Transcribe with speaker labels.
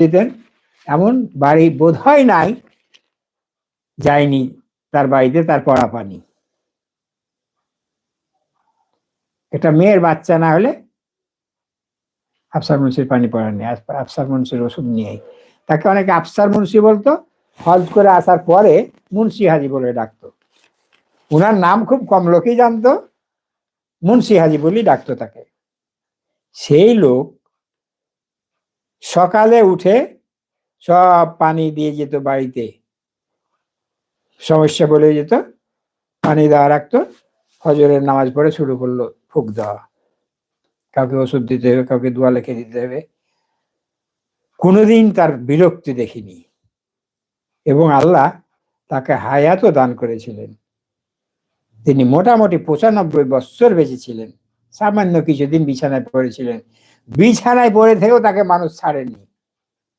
Speaker 1: দিতেন, এমন বাড়ি বোধহয় নাই যায়নি তার বাড়িতে তার পড়া পানি। এটা মেয়ের বাচ্চা না হলে আফসার মুন্সির পানি পড়া নেই, আফসার মুন্সির ওষুধ নিয়ে। তাকে অনেকে আফসার মুন্সি বলতো, হজ করে আসার পরে মুন্সি হাজি বলে ডাকতো। উনার নাম খুব কম লোকই জানতো, মুন্সি হাজি বলেই ডাকতো তাকে। সেই লোক সকালে উঠে সব পানি দিয়ে যেত বাড়িতে, সমস্যা বলে যেত, পানি দেওয়া রাখতো, ফজরের নামাজ পড়ে শুরু করলো ফুক দেওয়া, কাউকে ওষুধ দিতে হবে, কাউকে দোয়া লিখে দিতে হবে। কোনোদিন তার বিরক্তি দেখিনি, এবং আল্লাহ তাকে হায়াতও দান করেছিলেন। তিনি মোটামুটি 95 বছর বেঁচে ছিলেন। সামান্য কিছুদিন বিছানায় পড়েছিলেন, বিছানায় পড়ে থেকেও তাকে মানুষ ছাড়েনি।